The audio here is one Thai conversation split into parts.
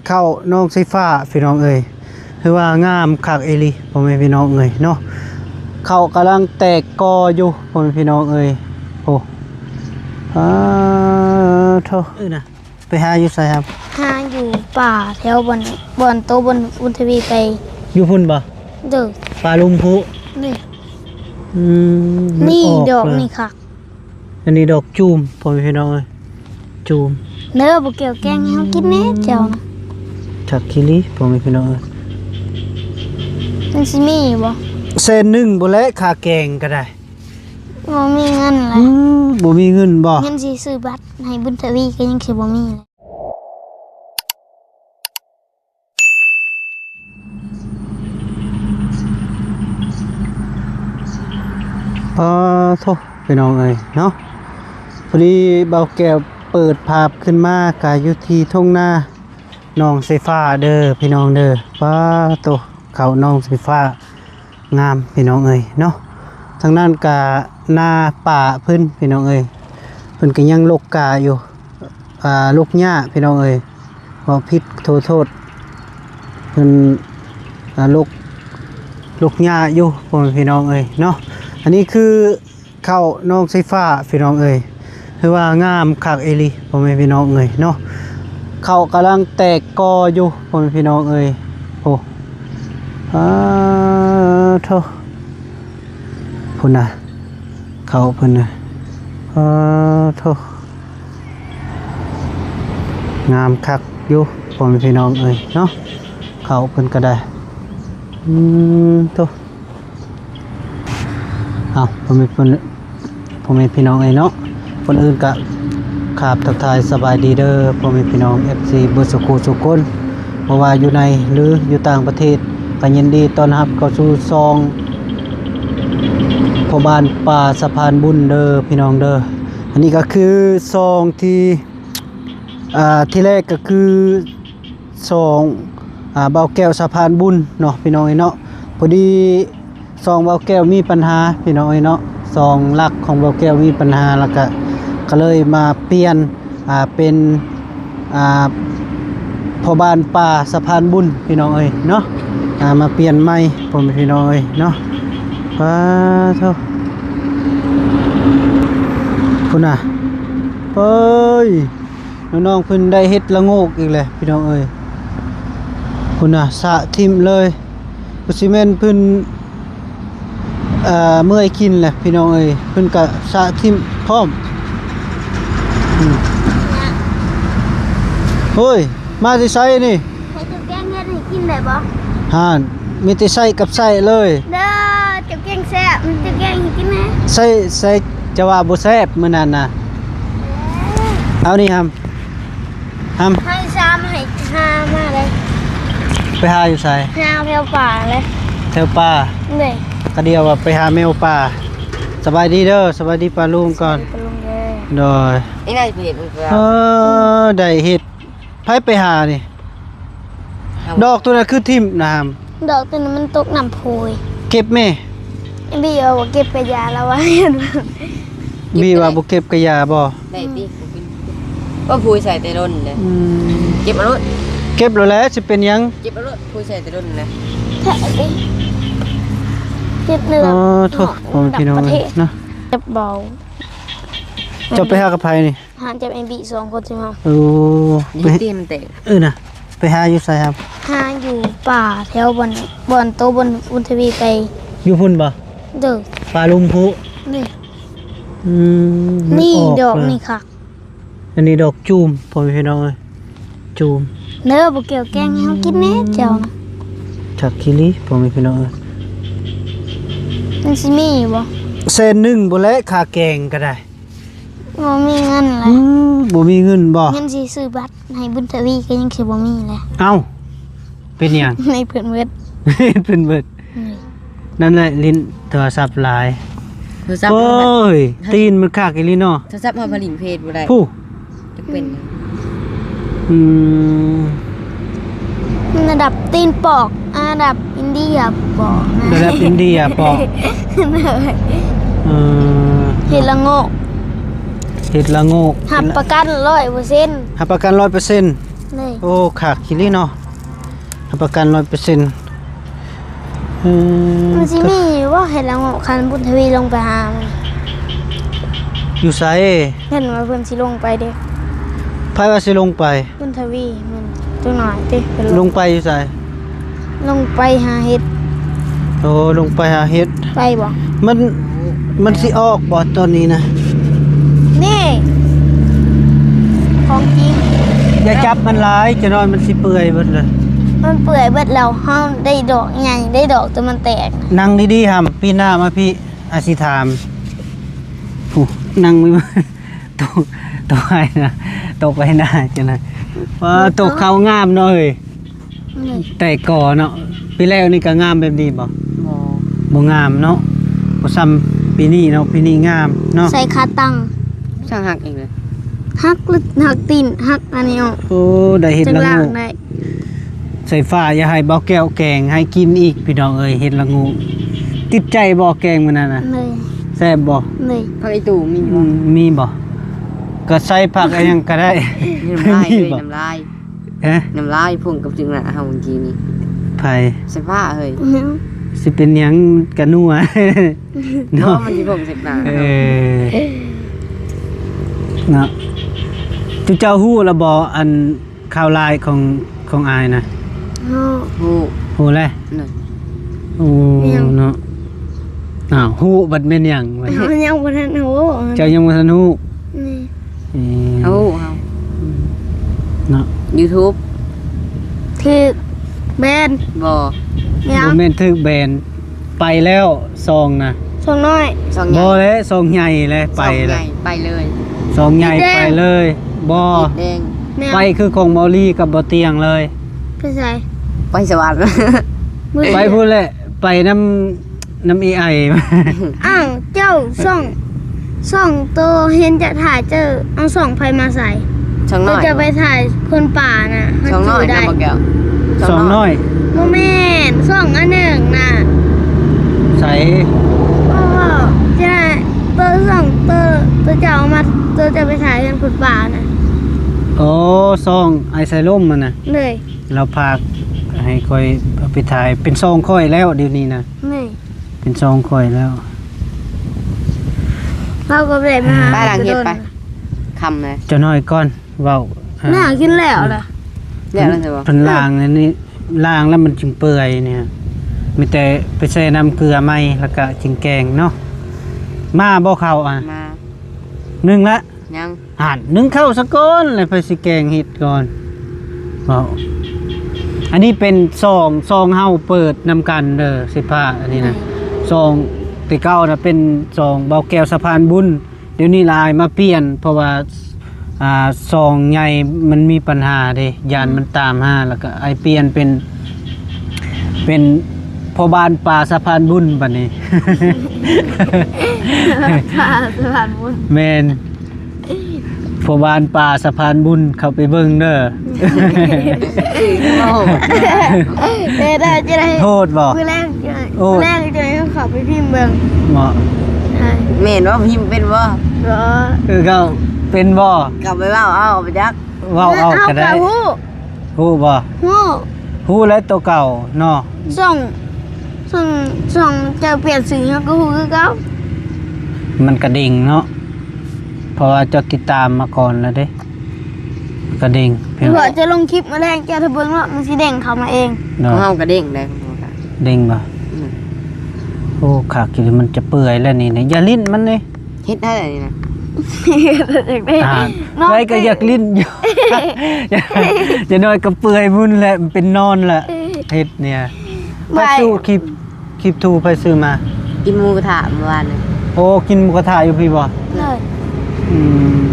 เข้าน้องไฟฟ้าพี่น้องเอ้ยคือว่างามคักเอลิพ่อแม่พี่น้องเอ้ยเนาะเข้ากำลังแตกกออยู่พ่อแม่พี่น้องเอ้ยโอ้โธ่นะไปหาอยู่ไสครับหาอยู่ป่าแถวบนโตบนอุทวีไปอยู่พุ่นบ่เด้อป่าลุมพุนี่นี่ดอกนี่ค่ะอันนี้ดอกจูมพ่อแม่พี่น้องเอ้ยจูมเนื้อบ่เกี่ยวแกงให้เฮากินแน่เจ้านะชักคิริพ่อแม่พี่น้องเอ้ยมันสิมีบ่เส้นหนึ่งบ่และค่าแกงก็ได้บ่มีเงินเลยบ่มีเงินบ่เงินสิซื้อบัตรให้บุญทวีก็ยังสิบ่มีเลยโธ่พี่น้องเอ้ยเนาะพอดีเบาแก้วเปิดภาพขึ้นมากายอยู่ที่ทุ่งนาน้องไฟฟ้าเด้อพี่น้องเด้อโตเขาน้องไฟฟ้างามพี่น้องเอ้ยเนาะทางนั้นกะหน้าป่าเพิ่นพี่น้องเอ้ยเพิ่นก็ยังลกกาอยู่ลูกหญ้าพี่น้องเอ้ยบ่ผิดโทษเพิ่นลูกหญ้าอยู่พี่น้องเอ้ยเนาะอันนี้คือเข้าน้องไฟฟ้าพี่น้องเอ้ยคือว่างามคักเอลิพ่อแม่พี่น้องเอ้ยเนาะเข้ากำลังแตกกออยู่พ่อแม่พี่น้องเอ้ยโอ้โธ่พุ่นน่ะเข้าเพิ่นน่ะโธ่งามคักอยู่พ่อแม่พี่น้องเอ้ยเนาะเข้าเพิ่นก็ได้โธ่พ่อแม่พี่น้องไอ้เนาะคนอื่นก็ขาบทักทายสบายดีเด้อพ่อแม่พี่น้อง FC เบิดสุขสุขคนบ่ว่าอยู่ในหรืออยู่ต่างประเทศก็ยินดีต้อนรับเข้าสู่ซองพ่อบ้านป่าสะพานบุญเด้อพี่น้องเด้ออันนี้ก็คือซองที่แรกก็คือซองเบาแก้วสะพานบุญเนาะพี่น้องไอ้เนาะพอดีซองเบาแก้วมีปัญหาพี่น้องเนาะซองหลักของเบาแก้วมีปัญหาแล้วก็เลยมาเปลี่ยนเป็นพ่อบ้านป่าสะพานบุญพี่น้องเอ้ยเนาะมาเปลี่ยนใหม่ผมพี่น้องเอ้ยเนาะเท่าคุณน่ะเฮ้ยน้องๆเพิ่นได้เฮ็ดละโงกอีกเลยพี่น้องเอ้ยคุณน่ะสะทิ่มเลยปุซิเมนเพิ่นเมื่อยกินแหละพี่น้องเอ้ยเพิ่นก็สะทิ่มพร้อมเฮ้ยมาที่ไสนี่ให้เจ้าแกงเฮ็ดให้กินได้บ่ห่านมีแต่ไส้กับไส้เลยเด้อเจ้าแกงแซ่บเจ้าแกงให้กินแน่ไส้จะว่าบ่แซ่บมื้อนั้นน่ะเอานี่หำให้ชามให้หามาเลยไปหาอยู่ไสหาแถวป่าเลยแถวป่านี่ก็เดียวว่าไปหาแมวป่าสบายดีเด้อสบายดีป้าลุงก่อนโดยนี่ได้เห็ดมั้ยได้เห็ดไผไปหานี่ดอกตัวนั้นคือทิ่มนะฮัมดอกตัวนั้นมันตกน้ำโพยเก็บแม่บี้เอาเก็บไปยาแล้วว่าบี้ว่าบ่เก็บกะยาบ่ได้ติบ่พูยใส่แต่ร่นเด้เก็บเอารถเก็บแล้วแหละสิเป็นหยังเก็บเอารถพูยใส่แต่ร่นนะแท้ดิเก็บเนื้อโธ่ผมพี่น้องนะเจ็บเบาจะไปหากับไผนี่หาเจ็บบี้2คนใช่มั้ยโอ้ไปตีมันแตกน่ะไปหาอยู่ไสครับหาอยู่ป่าแถวบนโตบนอุทวีไปอยู่พุ่นบ่เด้อป่าลุมพุนี่ดอกนี่ค่ะอันนี้ดอกจูมพ่อพี่น้องเอ้ยจูมเนื้อบ่เกี่ยวแกงให้เฮากินแน่เจ้านะชักคิริพ่อพี่น้องเอ้ยมันสิมีบ่เส้นหนึ่งบ่และค่าแกงก็ได้บ่มีเงินเลยบ่มีเงินบ่เงินสิซื้อบัตรให้บุญทวีก็ยังสิบ่มีเลยเอ้าเป็นหยังในเพิ่นเบิดเป็นเบิดนั่นแหละลิ้นโทรศัพท์หลายโอ้ยตีนมันคักอีหลีเนาะโทรศัพท์มาผลิตเพจบ่ได้ผู้จะเป็นระดับตีนปอกระดับอินเดียปอกระดับอินเดียปอกเห็ดละโงก เห็ดละโงกหับประกัน 100% หับประกัน 100% น เลย โอ้ขาดคิริเนาะรับประกัน 100%มันสิมีว่าเห็นแล้วคันบุญทวีลงไปหามัน อยู่ไส เห็นว่าเพิ่นสิลงไปเด้ ไผว่าสิลงไป บุญทวีมันจังหน่อยติเป็น ลงไปอยู่ไส ลงไปหาเห็ด โอ้ลงไปหาเฮ็ด ไปบ่ มันสิออกบ่ตอนนี้นะ นี่ของจริง อย่าจับมันหลายจะนอนมันสิเปื่อยเบิดเลย มันเปื่อยเบิดแล้วเฮาได้ดอกใหญ่ได้ดอกจนมันแตก นั่งดีๆหำปีหน้ามาพี่อาสิถามผู้นั่งไม่มา ตกตกไปนะตกไปหน้าจังนะว่าตกเขางามเนาะเอ้ย นี่ แต่ก่อเนาะปีแล้วนี่ก็งามแบบนี้บ่ บ่ บ่งามเนาะบ่ซ้ำปีนี้เนาะปีนี้งามเนาะ ใส่ขาตั้ง ช่างหักเองเลย หักลึกหักตีนหักอันนี้ออก โอ้ได้เห็ด จัง ละ ล่าง งู ได้ ใส่ฟ้าอย่าให้เบาแก้วแกงให้กินอีกพี่น้องเอ้ยเห็ดละงูติดใจบ่แกงมื้อนั้นน่ะ เลย แซ่บบ่ เลย พักไอตู่มี มีบ่ก็ใส่ผักอะไรยังก็ได้ น้ำลาย มี เฮ้ย บ่ น้ำลาย เอ๊ะ น้ำลายพุ่งกับจึงหน้าเฮาเมื่อกี้นี่ ไผ เสื้อผ้าเฮ้ย สิเป็นหยังกะนัว เนาะ เนาะ มันสิพุ่งเสื้อผ้า เออเนาะจุเจ้าฮู้ละบ่อันข่าวลายของอายนะ เฮา ฮู้ ฮู้แล นั่น โอ้เนาะอ้าวฮู้บัดแม่นหยังบัด มันยังบ่ทันโห เจ้ายังบ่ทันฮู้ นี่ เออ เฮาเฮา เนาะ YouTube ถึกแบน บ่ ยั บ่ ง แม่นถึกแบนไปแล้วซองนะ ส่งน้อย สองใหญ่ บ่แล้วซองใหญ่เลยไป สอง เล ใหญ่ ย ไปเลย ซองใหญ่ไปเลยบ่ ติดแดง แมว ไปคือของเมาลี่กับบ่เตียงเลย ไปใส่ ไปสวรรค์ มือ ไปพูดแหละไปน้ำ AI อ้าวเจ้าส่องตัวเห็นจะถ่ายเจอเอาส่องไฟมาใส่ ช่างน้ ก็ อย จะไปถ่ายคนป่าน่ะมัน ช่างน้อย ได้ นะบ่แก้ว สองน้อย โมเมนต์ส่องอันหนึ่งน่ะ ใส เพราะว่าจะตัวส่องตัวจะเอามาตัวจะไปถ่ายคนป่าน่ะ โอ้ซองไอไซล่มมันน่ะ เลย เราพากให้ค่อยเอาไปถ่ายเป็นซองค่อยแล้วเดี๋ยวนี้นะ นี่ เป็นซองค่อยแล้ว เราก็เลยมาหา ไปหลังเฮ็ดไปคำเลย เจ้าน้อยก่อนเว้า น่ากินแล้วล่ะ เรียกแล้วใช่บ่ เพิ่นล้างอันนี้ล้างแล้วมันจึงเปื่อยเนี่ยมีแต่ไปใส่น้ำเกลือไหมแล้วก็จึงแกงเนาะมาบ่เข้าอ่ะ มา นึ่งละ ยัง อ่านนึ่งเข้าสะก้อนเลยไปสิแกงเห็ดก่อนเว้าอันนี้เป็นซองเฮาเปิดนำกันเด้อสิผ้าอันนี้นะซองแติเก้านะเป็นซองเบาแก้วสะพานบุญเดี๋ยวนี้ลายมาเปลี่ยน เพราะว่าซองใหญ่มันมีปัญหาเด้ยานมันตามหาแล้วก็ไอเปลี่ยนเป็นพ่อบ้านป่าสะพานบุญบัดนี้ ป่าสะพานบุญ แมนพ่อบ้านป่าสะพานบุญเข้าไปเบิ่งเด้อ โอ้ ได้จะได้ โทษบ่ มือแรกจะ โอ้ มือแรกจะได้ขอไปพิมพ์เบิ่ง เหมาะ ใช่ แม่นว่าพิมพ์เป็นบ่ เหรอ คือเขาเป็นบ่ กลับไปเว้าเอาไปจัก เว้าเอาก็ได้ ฮู้ ฮู้บ่ ฮู้ ฮู้แล้วตัวเก่าเนาะ ส่งจะเปลี่ยนสีเขาก็ฮู้คือเก่า มันกระดิ่งเนาะเพราะว่าเจะติดตามมาก่อนแล้วเด้กระดิ่งเพียง เผื่อจะลงคลิปมาแรงจะทะเบิ่งว่ามันสิเด้งเข้ามาเอง เนาะ เฮากระเด้งได้ของเฮาค่ะ เด้งบ่โอ้ขากินมันจะเปื่อยแล้วนี่อย่าลิ้นมันนี่ เฮ็ดได้อันนี้นะ อยากได้ อ่านไว้ก็อยากลิ้นอยู่ จะน้อยก็เปื่อยมุ่นแหละมันเป็นนอนแหละเฮ็ดเนี่ยไปสู้คลิปทูไปซื้อมา กินหมูกระทะเมื่อวานนี่ โอ้กินหมูกระทะอยู่พี่บ่ เลย อืม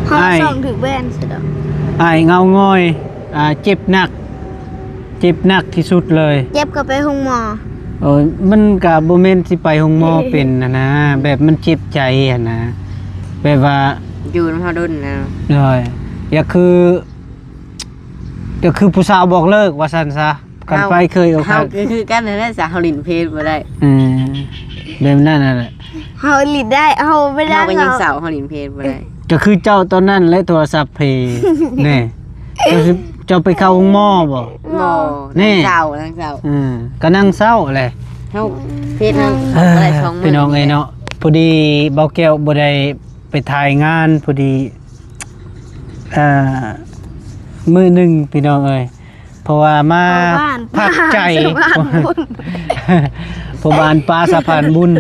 เขา ไอ้ ส่องถึงแบนสุดอ่ะ ไอ้ายเงาง่อยเจ็บหนักที่สุดเลย เจ็บก็ไปห้องหมอ โอ้ยมันก็บ่แม่นสิไปโรงหมอเป็นนะแบบมันเจ็บใจอะนะแบบว่า อยู่นำเฮาดนนะ เลยอย่าคือผู้สาวบอกเลิกว่าซั่นซะกันไปเคยเอา เฮาคือกันนั่นแหละสาวลินเพจบ่ได้ เออแบบนั้นน่ะแหละ เฮาหลีดได้เฮาไม่ได้ เฮาก็ยัง เฮา สาวเฮาลินเพจบ่ได้ ก็คือเจ้าตอนนั้นและโทรศัพท์เพย์ แน่ จะไปเข้าห้องหม้อบ่ บ่ นี่ เศร้าทั้งเศร้า ก็นั่งเศร้าแหละ เฮาเพศทั้งอะไรช่องมื พี่น้องเอ้ยเนาะพอดีเบาแก้วบ่ได้ไปถ่ายงานพอดีมื้อหนึงพี่น้องเอ้ยเพราะว่ามาพักใจพอบานปลาสะพานบุญ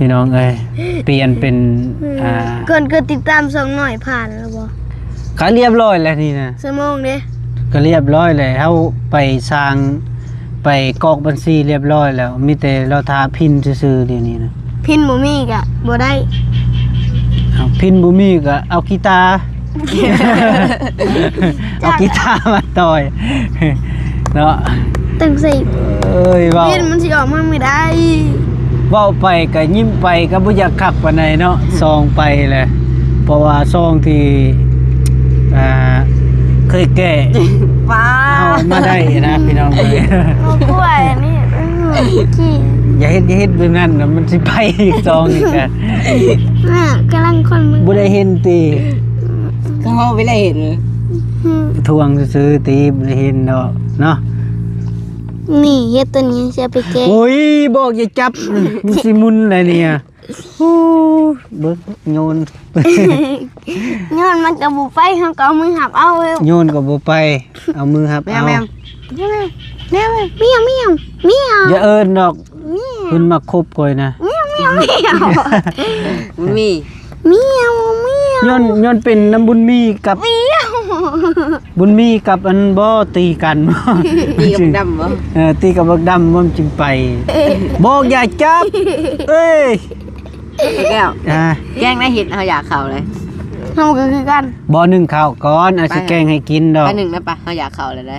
พี่น้องเอ้ยเปลี่ยนเป็นเกินติดตามส่งหน่อยผ่านแล้วบ่ ก็เรียบร้อยแล้วนี่นะ ชั่วโมงเด้ ก็เรียบร้อยแล้วเฮาไปสร้างไปกรอกบัญชีเรียบร้อยแล้วมีแต่เราทาพินซื่อๆเดี๋ยวนี้นะ พินบ่มีก็บ่ได้ เอาพินบ่มีก็เอากีตาร์ เอากีตาร์มาต่อยเนาะ ตั้งสิ เอ้ยเว้า พินมันสิออกมาไม่ได้ เว้าไปก็ยิ้มไปก็บ่อยากคักปานใดเนาะซองไปแหละเพราะว่าซองที่เคยแก้ ป้า เอามาได้นะพี่น้องเอ้ย เอากล้วยนี่ขี้ อย่าเฮ็ดแบบนั้นนะมันสิไปอีกซองอีกอ่ะ น่ะกำลังคนมึง บ่ได้เห็นติ ก็เฮาไปได้เห็นเลย ทวงซื้อๆติบ่ได้เห็นดอกเนาะ นี่เฮ็ดตัวนี้สิเอาไปแก้ โอ้ยบอกอย่าจับมันสิมุนอะไรเนี่ยโอ้เบิ่งโยน ย้อนมันก็บ่ไปเฮาก็เอามือหับเอาเว้ย โยนก็บ่ไปเอามือครับ แม่ เอา แม่ เมียวเมียวเมียวเมียว อย่าเอิ้นดอก เมียว เพิ่นมาคบก่อยนะ เมียวเมียวเมียว มันมี เมียวเมียว ย้อนเป็นน้ำบุญมีกับ เมียว บุญมีกับอันบ่ตีกัน ตีกับดำบ่ ตีกับบักดำมันจึงไปบอกอย่าจับเอ้ย แก้ว อ่า แกงได้เห็ดเฮาอยากเข้าเลย เฮาก็คือกัน บ่นึ่งข้าวก่อนอาสิแกงให้กินดอก ไปหนึ่งนะปะเฮาอยากเข้าเลยได้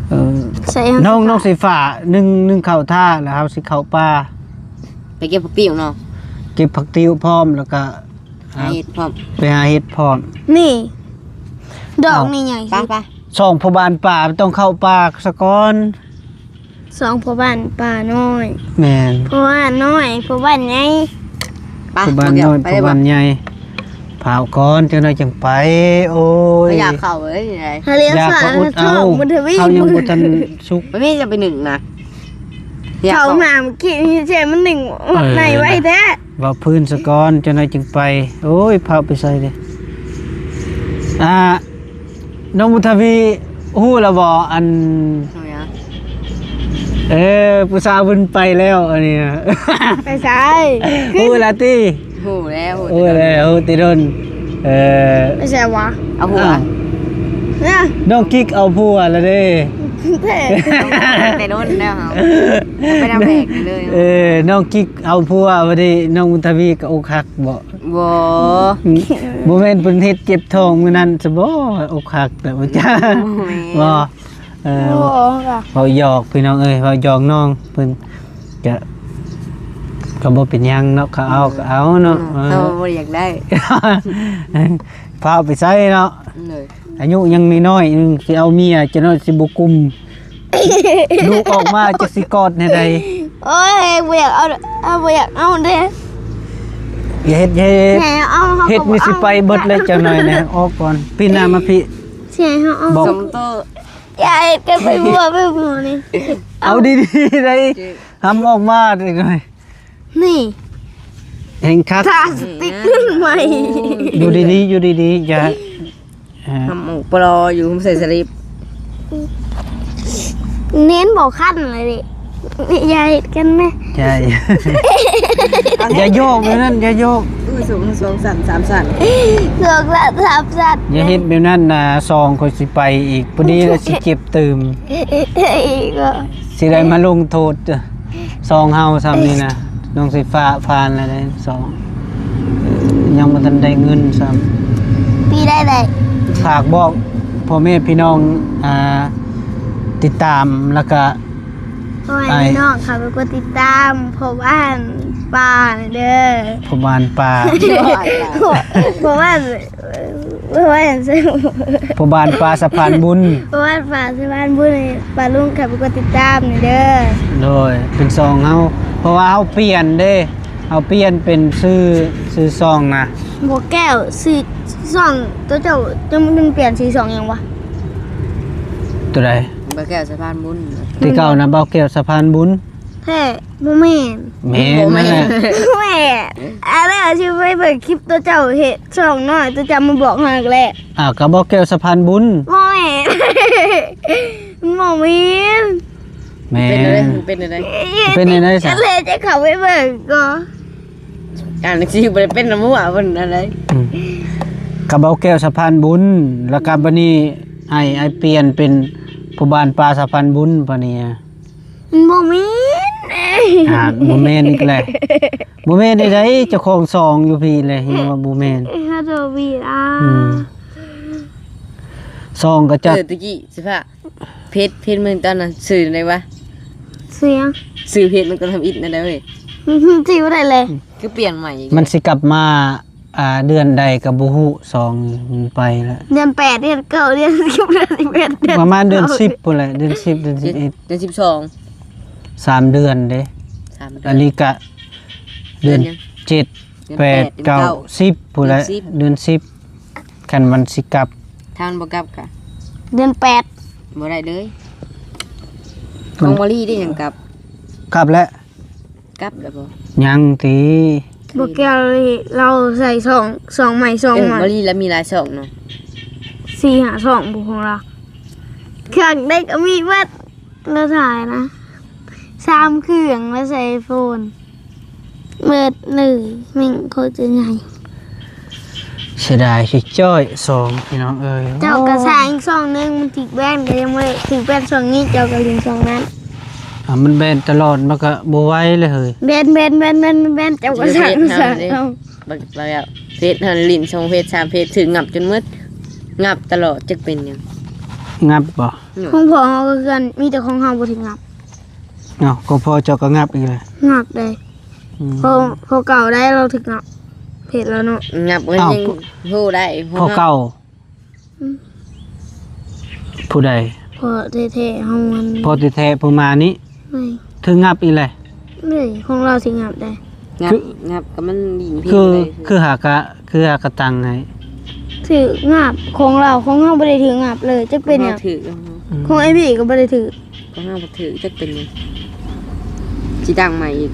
เออ ใส่ น้องสิฟ้านึ่งข้าวท่าแล้วเฮาสิเข้าป่า ไปเก็บผักปิ้วเนาะ เก็บผักติ้วพร้อมแล้วก็ หาเห็ดพร้อม ไปหาเห็ดพร้อม นี่ ดอกนี่ใหญ่ ไป สองพ่อบ้านป่าต้องเข้าป่าสะก่อน สองพ่อบ้านป่าน้อย แม่น พ่อบ้านน้อยพ่อบ้านใหญ่ ไป พ่อบ้านน้อย ไป พ่อ ได้บ่ บ้านใหญ่เผาก่อนจังได๋จังไป โอ้ย อยากเข้าเลยยังไง ทะเล อยาก สา ก็ บ อุด ชอ เอา บมันทวี เขายังบ่ทันสุก ไม่มีจะไปหนึ่งนะอยาก เขา เข้า มาเมื่อกี้นี่เจมันหนึ่ง เออ ไหนไว้แท้ ว่าพื้นสะก่อนจังได๋จังไป โอ้ยเผาไปใส่เด้น้องบุญทวีฮู้แล้วบ่อัน ทำไมอะ ผู้สาวเพิ่นไปแล้วอันนี้นะ ไปใส่ ฮู้แล้วติ โหแล้ว ฮู้แล้วติดนเ ไปใส่วะ เอาหัว เนี่ย น้องกิ๊กเอาผัวแล้วเด้ เท่ แต่โดนแล้วเขาไปทำแผลกันเลย น้องกิ๊กเอาผัวบ่ได้น้องบุญทวีก็อกหักบ่ บ่ บ่แม่นเพิ่นเฮ็ดเจ็บท้องมื้อนั้นซะบ่อกหักแต่บ่จ้าบ่โอ้ค่ะ เว้าหยอกพี่น้องเอ้ยเว้าหยอกน้องเพิ่นจะก็บ่เป็นหยังเนาะก็เอาเนาะ เขาบ่อยากได้ พาไปใส่เนาะ เลย อายุยังน้อยๆนึงสิเอาเมียจะน้อยสิบ่กุม ลูกออกมาจะสิกอดให้ได้ โอ้ยบ่อยากเอาบ่อยากเอาเด้ อย่าเฮ็ด แหมเอา เฮ็ดมีสิไปเบิดเลยจังหน่อยนะออกก่อนพี่หน้ามาพี่ เสียเฮาเอา บอก สมโต อย่าเฮ็ดกันไปบัวนี่ เอาดีๆได้ทำออกมาได้หน่อย นี่ เห็นคัก ทาสติ๊กขึ้นใหม่ อยู่ดีๆอย่า ทำหมูปลออยู่ใส่สลิป เน้นบอกขั้นเลยดิอย่าเฮ็ดกันนะ ใช่ อย่าโยกแบบนั้นอย่าโยก สูงสั่นสามสั่น เสือกละทับสัตว์ อย่าเฮ็ดแบบนั้นนะซองค่อยสิไปอีกพอดีแล้วสิเจ็บตื่ม อีกอ่ะ สิได้มาลงโทษซองเฮาซ้ำนี่นะน้องสิฟ้าฟานอะไรซองยังบ่ทันได้เงินซ้ำ พี่ได้เลย ฝากบอกพ่อแม่พี่น้องติดตามแล้วก็ พ่อแม่พี่น้องค่ะไปกดติดตามพ่อบ้านป่าเด้อ พ่อบ้านป่า พ่อบ้านพ่อบ้าน พ่อบ้านป่าสะพานบุญ พ่อบ้านป่าสะพานบุญป่าลุงค่ะไปกดติดตามเด้อ โดยเป็นซองเฮาเพราะว่าเฮาเปลี่ยนเด้ เอาเปลี่ยนเป็นซื้อซองนะ บัวแก้วสีสองตัวเจ้าจะมันเปลี่ยนสีสองยังวะ ตัวใด บ่แก้วสะพานบุญ ที่เก่านะเบาแก้วสะพานบุญ แท้บ่แม่น แม่นนั่นแหละ แม่อะไรชื่อไปเปิดคลิปตัวเจ้าเห็ดสองน้อยตัวเจ้ามาบอกหักแหละ ก็เบาแก้วสะพานบุญ บ่แม่นบ่แม่น แม่ เป็นอะไร เป็นในนั้น ฉันเลยจะเข้าไปเบิ่งก็ อ่านหนังสือบ่ได้เป็นน้ำมั่วเพิ่นอะไร กับเบาแก้วสะพานบุญแล้วก็บัดนี้ไอเปลี่ยนเป็นผู้บ้านปลาสะพานบุญปะเนี่ย บ่แม่น บ่แม่นอีกแล้วบ่แม่นได้ไดเจ้าของซองอยู่พี่เลยเห็นว่าบ่แม่น ฮาโดวีซองก็จัด ตะกี้สิพ่ะเพจมึงตอนนั้นสื่ออะไรวะ เสียง สื่อเพจมันก็ทำอิดนั่นแหละเว้ย จีบ่ได้เลย คือเปลี่ยนใหม่อีก มันสิกลับมาเดือนใดก็บ่ฮู้ซองมันไปแล้ว เดือน8เดือน9เดือน10เดือน11เดือน ประมาณเดือน10พุ่นแหละเดือน10เดือน11 เดือน12 3 เดือนเด้ 3 เดื อั อน น นี้ก็เดือน7 8 9 10พุ่นแหละเดือน10คันมันสิกลับ ทางบ่กลับกะ เดือน8 บ่ได้เลยของวอลี่ได้หยังกลับ กลับแล้ว กลับแล้วบ่ ยังติ บ่แก้วเราใส่2ใหม่2ใหม่ วอลี่แล้วมีหลายช่องเนาะ 4 5 2บุของเราเครื่องได้ก็มีเบิดเราถ่ายนะ3เครื่องแล้วใส่โฟนเบิดเลยมิ่งโคตรจะใหญ่ เสียดายสิจ้อยซองพี่น้องเอ้ย เจ้ากระสางอีก2นึงมันติดแบนก็ยังไม่ถึงแบน2นี้เจ้าก็ลิง2นั้น มันแบนตลอดมันก็บ่ไหวเลยเฮ้ย แบนเจ้ากระสางเอา บักแล้วเพจเฮาลิ้นช่องเพจ3เพจถึงงับจนหมดงับตลอดจักเป็นหยัง งับบ่ ของพ่อเฮาก็คือมีแต่ของเฮาบ่ถึงงับ เนาะก็พอเจ้าก็งับอีกเลย งับได้พอเก่าได้เราถึงงับเพจแล้วเนาะ งับมันยังฮู้ได้ พอเก่าผู้ใด พอเท่ๆเฮามัน พอแท้ๆผู้มานี้ ไม่ ถึงงับอีกเลย ไม่ของเราถึงงับได้ งับก็มันลิ้นพี่ คือ เลย คือหากระตังไง ถืองับของเราของเฮาบ่ได้ถืองับเลยจะเป็นหยัง ถือ ของไอ้พี่ก็บ่ได้ถือ ก็ห้าบ่ถือจักเป็นหยังสิดังใหม่อีก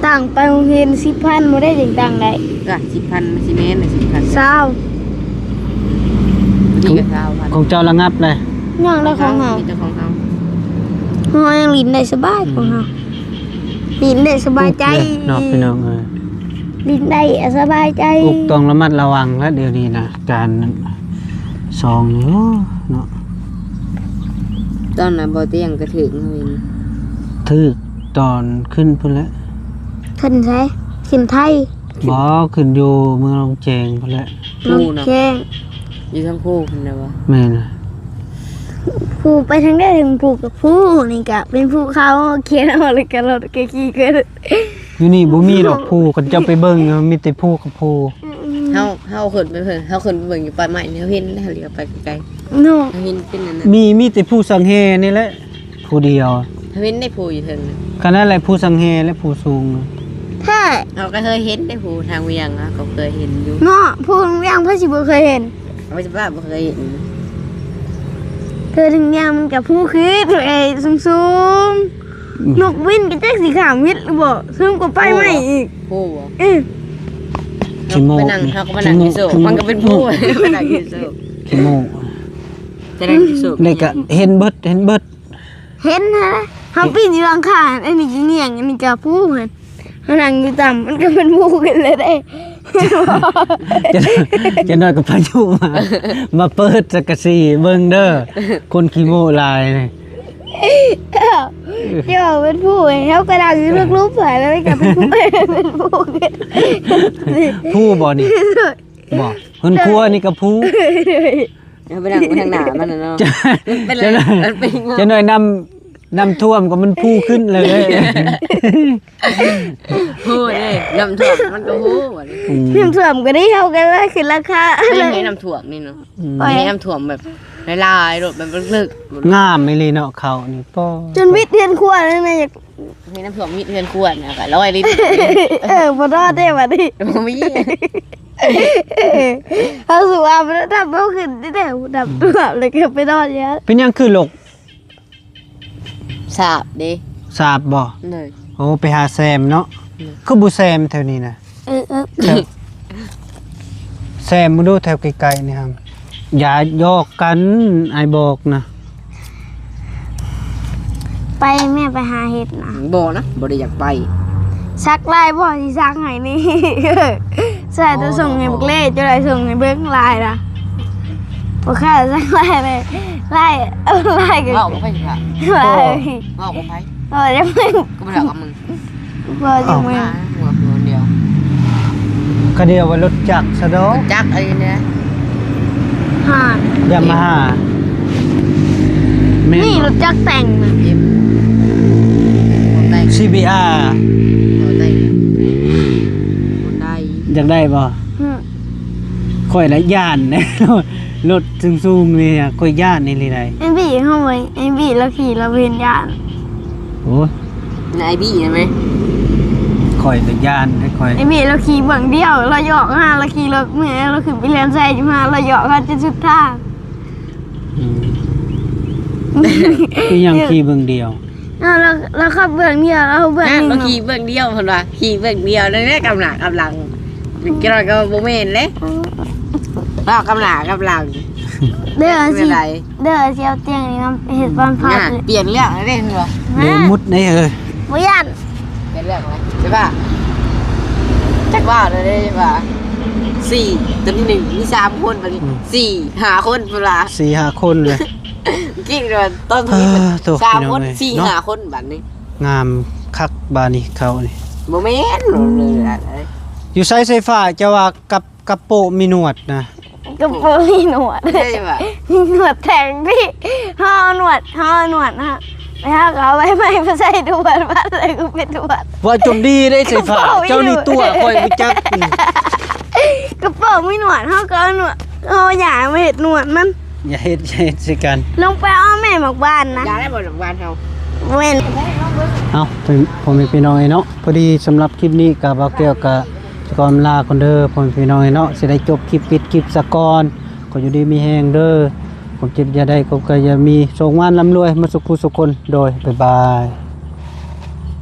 ต่างไปโรงเรียน10,000บ่ได้จังต่างได้ ก็10,000สิแม่น10,000 20,000 ดีกับ20,000 ของเจ้าระงับเลย ยังได้ของเฮา มีแต่ของเฮา เฮายังลิ้นได้สบายของเฮาลิ้นได้สบายใจ เนาะพี่น้องเอ้ย ลิ้นได้สบายใจ อุกต้องระมัดระวังแล้วเดี๋ยวนี้นะการซองนี่เนาะ ตอนนั้นบ่เตียงก็ถึงเห็น ทึกตอนขึ้นพุ่นแล้ว ขึ้นใช่ขึ้นไทย บ่ขึ้นอยู่เมืองลงแจงพุ่นแล้ว ผู้เนาะ แจ้ง อยู่ทั้งคู่พุ่นน่ะบ่ แม่น ผู้ไปทางได้ถึงผู้กับผู้นี่ก็เป็นผู้เขาเขียนเอาเลยกันเราเกขี้เกิน อยู่นี่บ่มีดอกผู้กันจะไปเบิ่งมีแต่ผู้กับผู้ เฮาขึ้นไปเพิ่นเฮาขึ้นไปเบิ่งอยู่ปลายไม้นี่เฮาเห็นเฮาเลี้ยวไปไกล โน่ ๆเฮาเห็นเป็นนั่นน่ะ มีแต่ผู้สังเฮนี่แหละผู้เดียว เฮาเห็นได้ผู้อยู่เทิงน่ะ ก็นั่นแหละผู้สังเฮและผู้สูง ถ้า เฮาก็เคยเห็นได้ผู้ทางเวียงอ่ะก็เคยเห็นอยู่ เนาะผู้ยังพระสิบ่เคยเห็น เอาไว้จะว่าบ่เคยเห็น เธอถึงยังมันกับผู้คือตัวเองสูงๆนกวินกับแจ็คสีขาวมิดหรือบ่ซึ่งก็ไปไม่อีก ผู้บ่ ขี้โม ไปนั่งเฮาก็มานั่งอยู่โซกมันก็เป็นผู้ไปนั่งอยู่โซก ขี้โม จะนั่งอยู่โซก เลยก็เห็นเบิด เห็นฮะเขาปีนอยู่หลังคาอันนี้ก็เงี่ยงอันนี้ก็ผู้เหมือนเขานั่งอยู่ต่ำมันก็เป็นผู้กันเลยได้ จะน้อยกับพายุมาเปิดจักรสีเบิ่งเด้อคนขี้โมลายนี่ เจ้าเป็นผู้เขากระดังอยู่ลูกๆเผยแล้วไม่กลับเป็นผู้เป็นผู้กัน ผู้บ่นี่บ่เพิ่นครัวนี่ก็ผู้ เอาไปนั่งไปทางหน้ามันน่ะเนาะ จะ เป็นอะไรมันเป็นง จะน้อยน้ำท่วมก็มันผู้ขึ้นเลย ผู้นี่น้ำท่วมมันก็ผู้บ่นี่ เพิ่มถ่วมก็ได้เขากันเลยขึ้นราคา ไม่ให้น้ำท่วมนี่เนาะไม่ให้น้ำท่วมแบบลายๆรถแบบลึก งามไม่เลยเนาะเขานี่ป้อ จนวิทย์เทียนขั้วนั่นนะอยาก มีน้ำท่วมมีเทือนควรนะก็100 ลิตร บ่รอดได้บัดนี้ บ่มี เขาสู่อาบแล้วดับเบิลขึ้นได้แต่ดับตัวเลยก็ไปนอนเยอะ เป็นหยังคือหลก สาบเด้ สาบบ่ เลย โอ้ไปหาแซมเนาะคือบ่แซมแถวนี้นะ แถวแซมมาดูแถวไกลๆนี่ครับอย่ายอกกันไอบอกนะ ไปแม่ไปหาเห็ดนะ บ่นะบ่ได้อยากไป ซักลายบ่ที่ซักให้นี่ ใช่จะส่งให้บุกเล่จะได้ส่งให้เบิ้งลายนะบ่ค่าซักลายเลยลายลายกัน เว้าบ่ไปค่ะ ลาย เว้าบ่ไป จะมึง ก็บ่ได้กับมึง จะมึง หัวคนเดียว ก็เดียวว่ารถจักรซะดอก จักไอ้เนี่ย ห่าน ยามาฮ่าแม่ นี่รถจักรแต่งนะ เย็บบ่ได้ CBR บ่ได้บ่ได้ อยากได้บ่ อืม ค่อยละย่านนะ รถสูงๆนี่อะค่อยย่านนี่เลยได้ ไอ้บีเข้าไปไอ้บีเราขี่เราเวียนยาน โอ้ย นายบี้ใช่ไหม ค่อยละย่านค่อย ไอ้บีเราขี่เบิ่งเดียวเราหยอกห้าเราขี่รถเมื่อเราขึ้นไปเรียนใส่จุมาเราหยอกกันจะสุดทาง อืมคือยังขี่เบิ่งเดียว เราขับเบื้องเดียวเราเบื้อง นั่น ห เรา นึ่ง ขี่เบื้องเดียวเพิ่นว่าขี่เบื้องเดียวนั่นแหละกำหลังกี่ร้อยก็บ่แม่นเลยเรากำหลัง เด้อ ไม่ สิ เป็นไร เด้อเชียวเตียงนี่น้ำเห็ดบ้านพัด น่ะ เลย เปลี่ยนเรื่องแล้วเด้เหรอ เดี๋ยวมุดได้เอ้ย บ่ยัน เปลี่ยนเรื่องอะไรใช่ป่ะจักว่าเลยได้ใช่ป่ะ4ตอนนี้1มี3คนบัดนี้4 5คนเวลา 4-5 คนเลย กี่เดือนต้นนี้มัน ตัว 3 คน พี่น้องเอ้ย 4 เนาะ 5คนบัดนี้ งามคักบานนี่เขานี่ บ่แม่นเลยอะไร อยู่ไซส์ไฟฟ้าจะว่ากับโปะมีหนวดนะ กระโปรงมีหนวด ได้ป่ะ มีหนวดแทงพี่ห่อหนวดนะฮะไปหาเขาไว้ไม่ใช่ดวดบ้านอะไรก็เป็นดวด ว่าจมดีได้ไฟฟ้า กับโปะมีหนวด เจ้านี่ตัวคอยไปจัก กระโปรงมีหนวดเขาก็เอาหนวดเอาอย่างมาเห็ดหนวดมัน อย่าเฮ็ดสิกัน ลงไปเอาแม่หมอกบ้านนะ อยากได้บ่หลังบ้านเฮา เว้น เอาผมเป็นพี่น้องไอ้เนาะพอดีสำหรับคลิปนี้กับบ่าวแก้วกับสกอมลาคนเด้อผมเป็นพี่น้องไอ้เนาะสิได้จบคลิปปิดคลิปสะก่อนก็อยู่ดีมีแฮงเด้อผมเจ็บอย่าได้ก็อย่ามีโชคงานร่ำรวยมาสุขผู้สุขคนโดยบ๊ายบาย